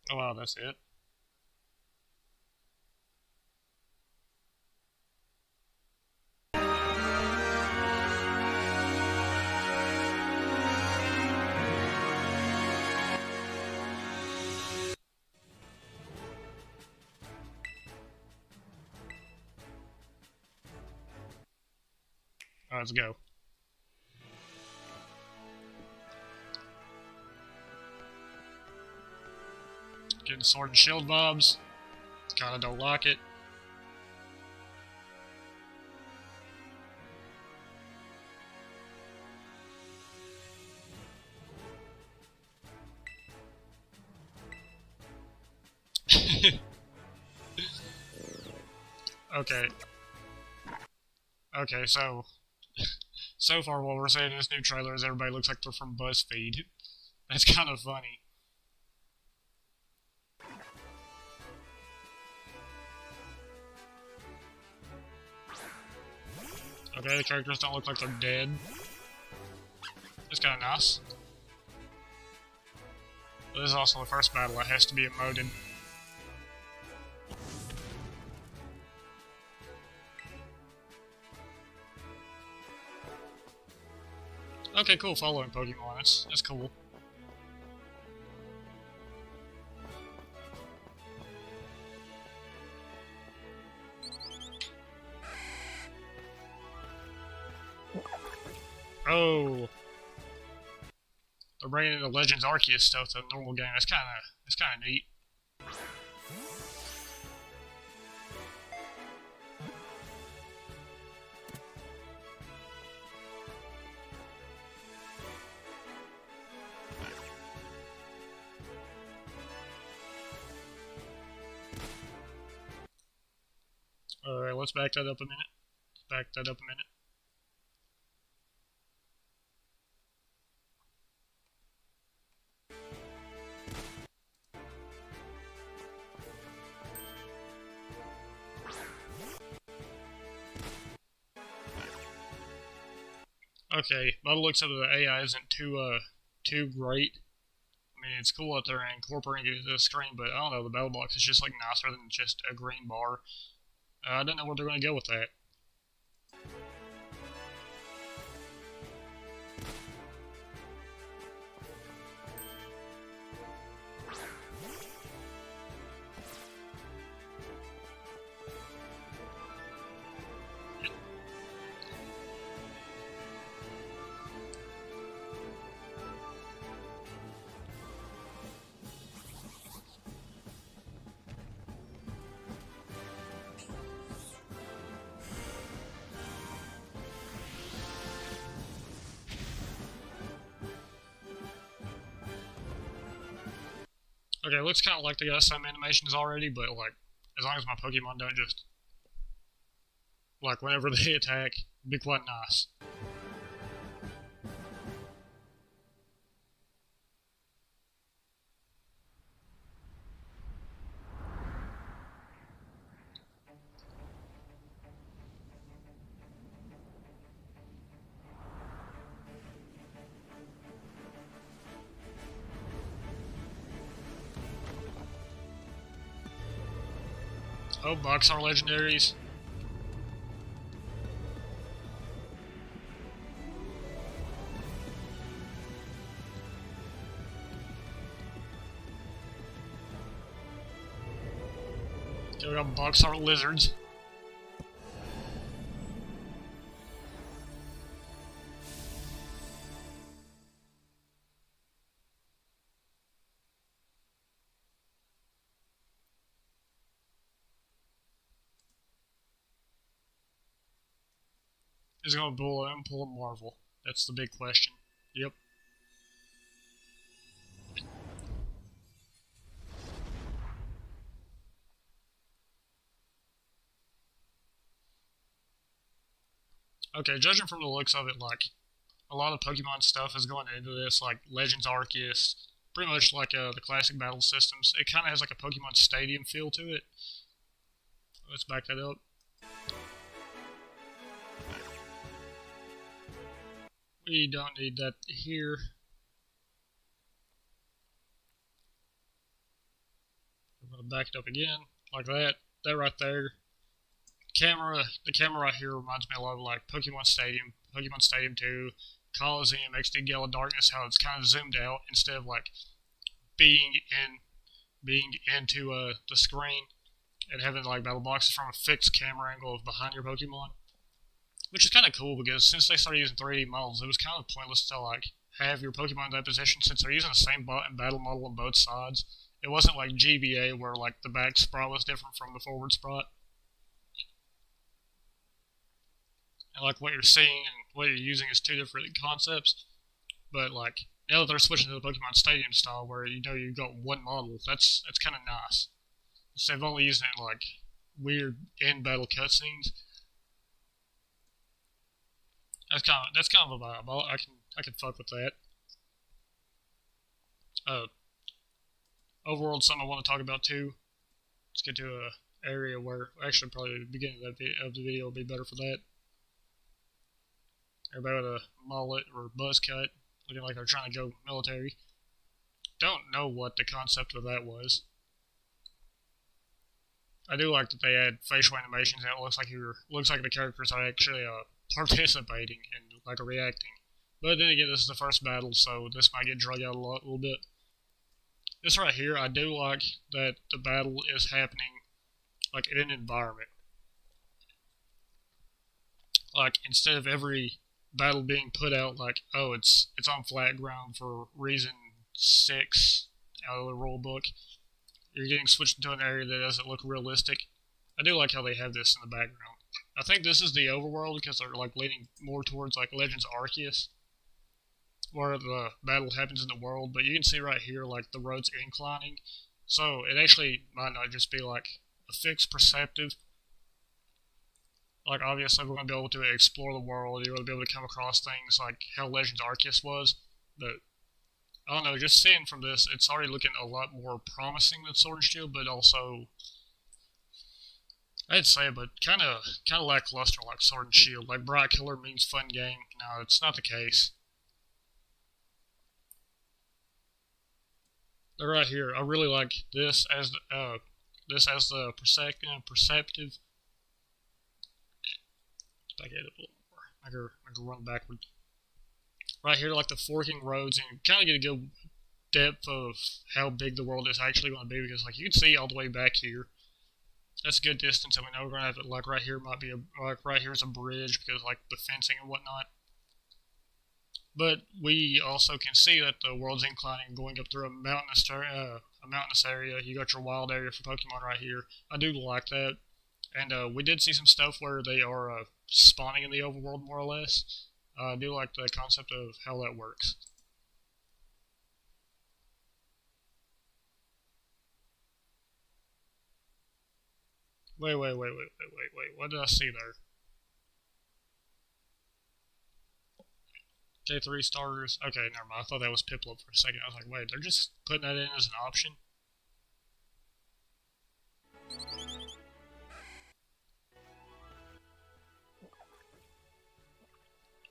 Oh wow, that's it. Alright, let's go. Getting sword and shield vibes. Kinda don't like it. Okay. Okay, so far what we're saying in this new trailer is everybody looks like they're from BuzzFeed. That's kind of funny. Okay, the characters don't look like they're dead. It's kind of nice. But this is also the first battle that has to be emoted. Okay, cool, following Pokemon. That's cool. Oh, they're bringing in the Legends Arceus stuff to the normal game. That's kind of neat. Alright, let's back that up a minute. Back that up a minute. Okay, by the looks of it, the AI isn't too great. I mean, it's cool that they're incorporating it into the screen, but I don't know, the battle box is just like nicer than just a green bar. I don't know where they're going to go with that. Okay, it looks kind of like they got some animations already, but like, as long as my Pokemon don't just, like, whenever they attack, be quite nice. Oh, Boxar legendaries. Okay, we got Boxar lizards. Is it going to pull a Marvel? That's the big question. Yep. Okay, judging from the looks of it, like, a lot of Pokemon stuff is going into this, like Legends Arceus, pretty much like the classic battle systems. It kind of has like a Pokemon Stadium feel to it. Let's back that up. We don't need that here. I'm gonna back it up again, like that. That right there. The camera right here reminds me a lot of like Pokemon Stadium, Pokemon Stadium 2, Coliseum, XD Gala Darkness, how it's kind of zoomed out instead of like being into the screen and having like battle boxes from a fixed camera angle of behind your Pokemon, which is kind of cool because since they started using 3D models, it was kind of pointless to like have your Pokemon in that position since they're using the same battle model on both sides. It wasn't like GBA where like the back sprite was different from the forward sprite. And like what you're seeing and what you're using is two different concepts. But like now that they're switching to the Pokemon Stadium style where you know you've got one model, that's kind of nice. Instead of only using it in like weird in battle cutscenes. That's kind of a vibe. I can fuck with that. Overworld, something I want to talk about too. Let's get to a area where actually probably the beginning of the video will be better for that. Everybody with a mullet or buzz cut, looking like they're trying to go military. Don't know what the concept of that was. I do like that they add facial animations and it looks like the characters are actually participating and like reacting. But then again, this is the first battle, so this might get drug out a little bit. This right here, I do like that the battle is happening like in an environment. Like instead of every battle being put out like, oh, it's on flat ground for reason 6 out of the rule book, you're getting switched into an area that doesn't look realistic. I do like how they have this in the background. I think this is the overworld because they're like leaning more towards like Legends Arceus, where the battle happens in the world, but you can see right here like the road's inclining, so it actually might not just be like a fixed perceptive. Like obviously we're going to be able to explore the world, you're going to be able to come across things like how Legends Arceus was, but I don't know, just seeing from this, it's already looking a lot more promising than Sword and Shield, but also, I'd say, but kind of lackluster like Sword and Shield. Like bright color means fun game. No, it's not the case. But right here, I really like this as the perceptive. Back at it a little more. I can run backward. Right here, like the forking roads, and kind of get a good depth of how big the world is actually going to be, because like you can see all the way back here. That's a good distance, and we know we're going to have it like right here might be like right here is a bridge because like the fencing and whatnot. But we also can see that the world's inclining, going up through a mountainous area. You got your wild area for Pokemon right here. I do like that, and we did see some stuff where they are spawning in the overworld more or less. I do like the concept of how that works. Wait. What did I see there? K3 starters. Okay, never mind. I thought that was Piplup for a second. I was like, wait, they're just putting that in as an option?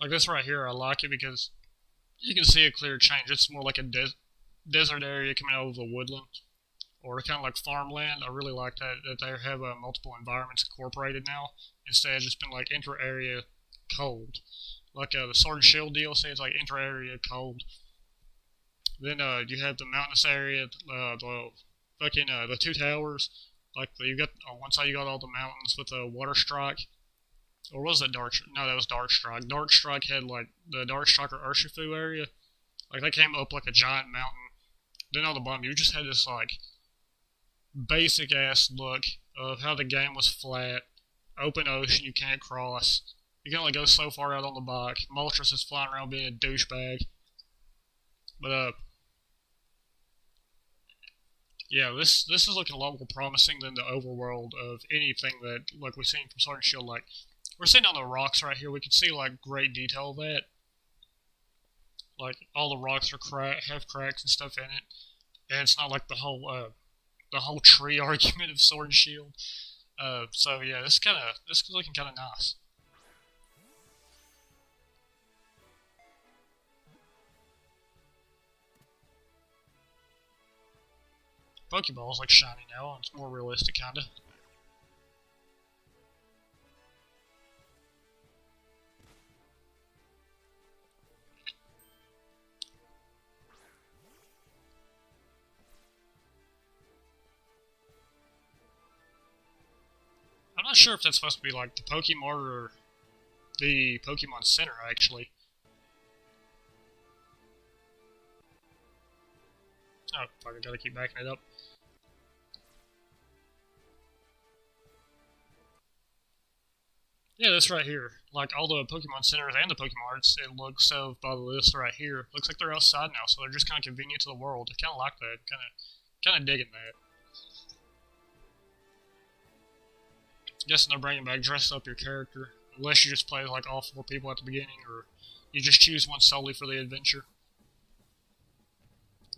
Like this right here, I like it because you can see a clear change. It's more like a desert area coming out of the woodland, or kind of like farmland. I really like that they have multiple environments incorporated now, instead of just being like inter-area cold. Like the Sword and Shield DLC, it's like inter-area cold. Then you have the mountainous area, the two towers. Like you got on one side, you got all the mountains with the water strike. Or was that Dark? No, that was Dark Strike. Dark Strike had like the Dark Strike or Urshifu area. Like they came up like a giant mountain. Then on the bottom, you just had this like basic ass look of how the game was flat, open ocean you can't cross. You can only go so far out on the bike. Moltres is flying around being a douchebag. But yeah, this is looking a lot more promising than the overworld of anything that like we've seen from Sword and Shield. Like we're sitting on the rocks right here. We can see like great detail of that. Like all the rocks are have cracks and stuff in it, and it's not like the whole tree argument of Sword and Shield. So yeah, this is looking kind of nice. Pokeballs like shiny now, and it's more realistic, kinda. I'm not sure if that's supposed to be like the Pokemart or the Pokemon Center, actually. Oh, fuck, I gotta keep backing it up. Yeah, that's right here. Like, all the Pokemon Centers and the Pokemarts, it looks so by the list right here. Looks like they're outside now, so they're just kind of convenient to the world. I kind of like that. Kind of digging that. Guessing they're bringing back dress up your character. Unless you just play like all 4 people at the beginning, or you just choose one solely for the adventure.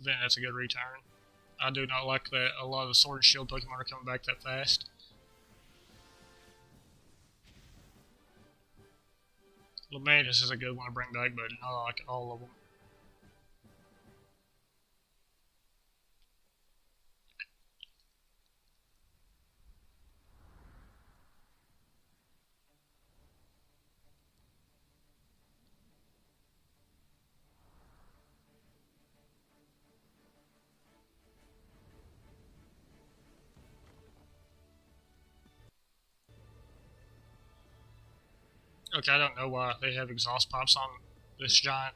Then that's a good return. I do not like that a lot of the Sword and Shield Pokemon are coming back that fast. Lamantis is a good one to bring back, but not like all of them. Okay, I don't know why they have exhaust pipes on this giant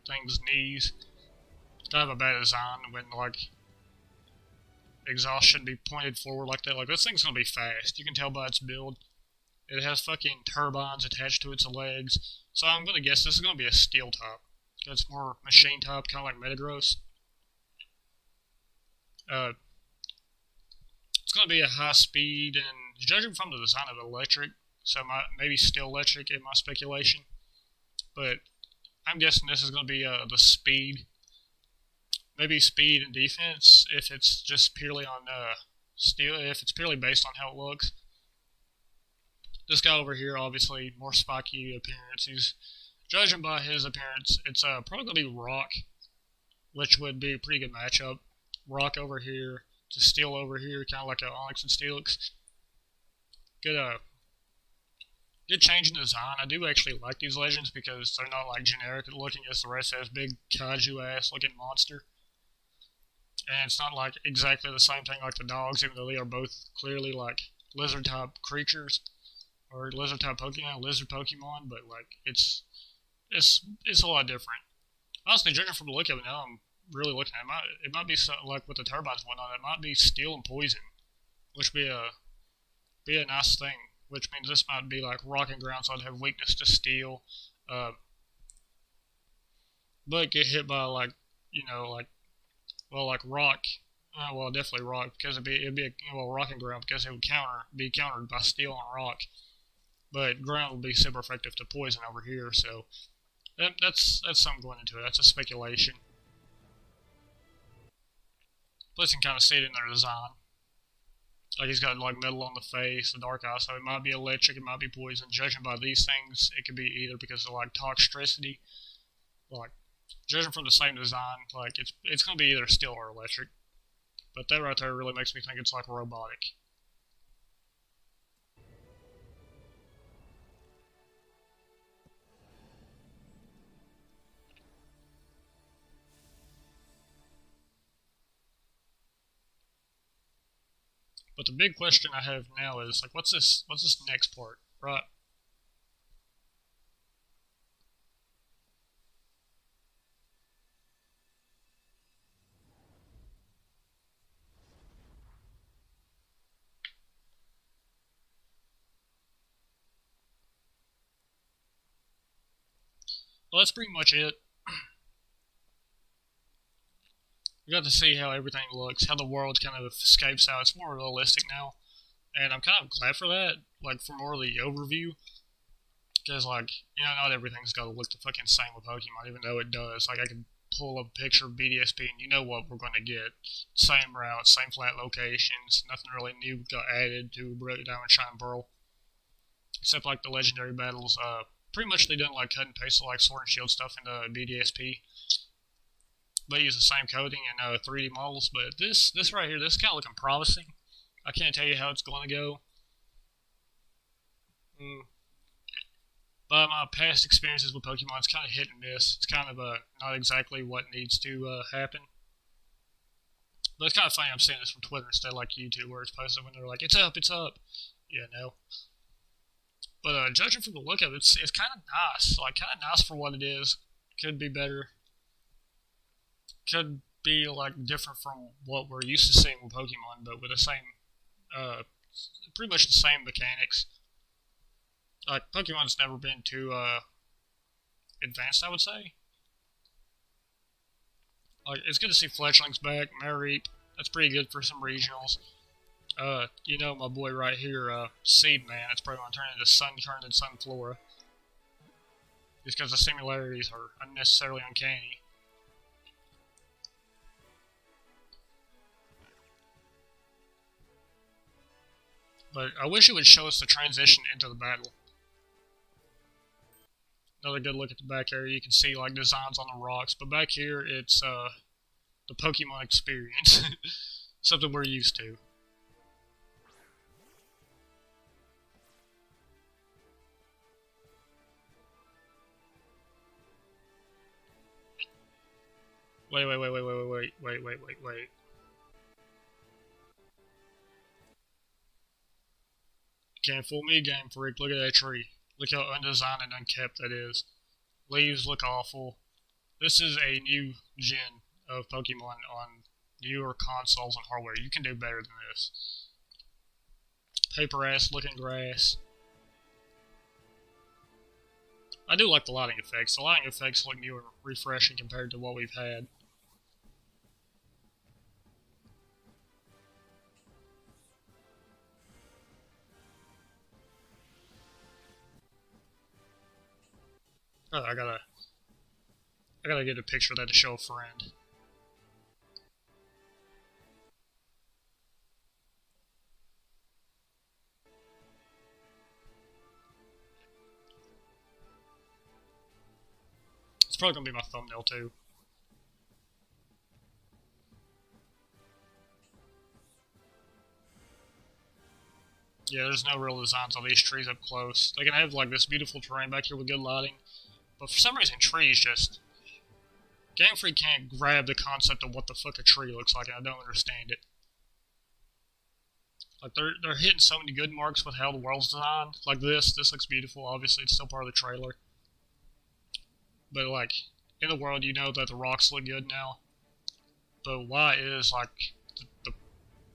thing's knees. It's kind of a bad design when, like, exhaust shouldn't be pointed forward like that. Like, this thing's gonna be fast. You can tell by its build. It has fucking turbines attached to its legs. So I'm gonna guess this is gonna be a steel type. It's more machine type, kind of like Metagross. It's gonna be a high speed, and judging from the design of electric, so maybe steel electric in my speculation. But I'm guessing this is gonna be the speed. Maybe speed and defense if it's just purely on steel, if it's purely based on how it looks. This guy over here, obviously, more spiky appearance. He's, judging by his appearance, it's probably going to be Rock, which would be a pretty good matchup. Rock over here to Steel over here, kind of like a Onyx and Steelix. Good change in design. I do actually like these legends because they're not like generic looking as the rest of this big kaiju ass looking monster. And it's not like exactly the same thing like the dogs, even though they are both clearly like lizard type creatures or lizard type Pokemon, lizard Pokemon, but like it's a lot different. Honestly, judging from the look of it now, I'm really looking at it. It might be so, like with the turbines and whatnot. It might be steel and poison, which would be a nice thing. Which means this might be like rock and ground, so I'd have weakness to steel, but get hit by like like rock. Well, definitely rock because it'd be rock and ground because it would be countered by steel and rock. But ground would be super effective to poison over here, so that's something going into it. That's a speculation. Plus, you can kind of see it in their design. Like he's got like metal on the face, the dark eye, so it might be electric, it might be poison. Judging by these things, it could be either because of like toxicity. Like judging from the same design, like it's gonna be either steel or electric. But that right there really makes me think it's like robotic. But the big question I have now is like, what's this next part, right? Well, that's pretty much it. We got to see how everything looks, how the world kind of escapes out. It's more realistic now, and I'm kind of glad for that. Like for more of the overview, because like not everything's got to look the fucking same with Pokemon, even though it does. Like I could pull up a picture of BDSP, and you know what we're going to get: same routes, same flat locations. Nothing really new got added to Diamond Shine Pearl, except like the legendary battles. Pretty much they done like cut and paste like Sword and Shield stuff into BDSP. but use the same coding and 3D models. But this right here, this is kind of looking promising. I can't tell you how it's going to go. But my past experiences with Pokemon, it's kind of hit and miss. It's kind of not exactly what needs to happen. But it's kind of funny I'm seeing this from Twitter instead of like YouTube, where it's posted when they're like, it's up, it's up. Yeah, no. But judging from the look of it, it's kind of nice. Like, kind of nice for what it is. Could be better. Could be, like, different from what we're used to seeing with Pokemon, but with the same, pretty much the same mechanics. Like, Pokemon's never been too, advanced, I would say. Like, it's good to see Fletchling's back, Mareep. That's pretty good for some regionals. You know my boy right here, Seed Man. That's probably going to turn into Sunkern and Sunflora. Just because the similarities are unnecessarily uncanny. But I wish it would show us the transition into the battle. Another good look at the back area. You can see like designs on the rocks, but back here it's the Pokemon experience. Something we're used to. Wait. Can't fool me, Game Freak. Look at that tree. Look how undesigned and unkept that is. Leaves look awful. This is a new gen of Pokemon on newer consoles and hardware. You can do better than this. Paper ass looking grass. I do like the lighting effects. The lighting effects look new and refreshing compared to what we've had. Oh, I gotta get a picture of that to show a friend. It's probably gonna be my thumbnail too. Yeah, there's no real designs on these trees up close. They can have like this beautiful terrain back here with good lighting, but for some reason trees just... Game Freak can't grab the concept of what the fuck a tree looks like, and I don't understand it. Like, they're hitting so many good marks with how the world's designed. Like this looks beautiful, obviously, it's still part of the trailer. But, like, in the world, you know that the rocks look good now. But why is, like, the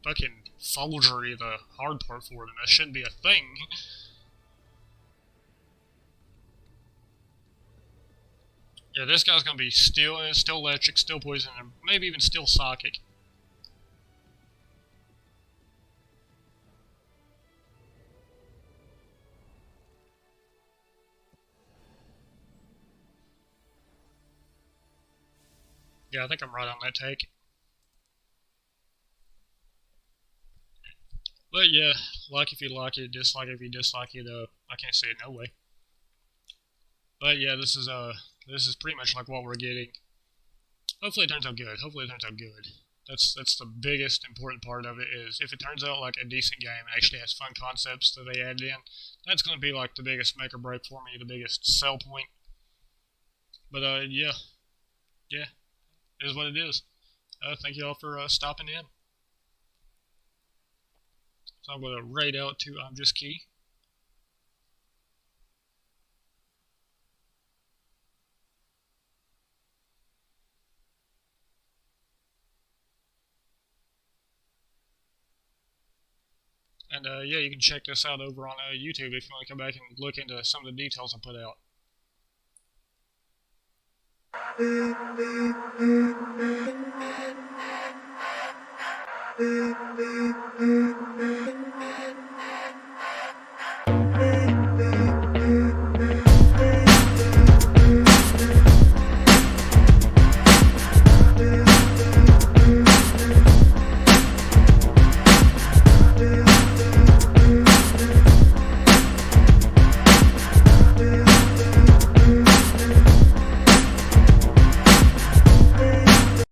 fucking foliage the hard part for them? That shouldn't be a thing. Yeah, this guy's gonna be still electric, still poison, and maybe even still psychic. Yeah, I think I'm right on that take. But yeah, like if you like it, dislike if you dislike it, I can't say it no way. But yeah, this is pretty much like what we're getting. Hopefully it turns out good. That's the biggest important part of it, is if it turns out like a decent game and actually has fun concepts that they added in, that's going to be like the biggest make or break for me, the biggest sell point. But yeah, it is what it is. Thank you all for stopping in. So I'm going to raid out to I'm Just Key. And yeah, you can check this out over on YouTube if you want to come back and look into some of the details I put out.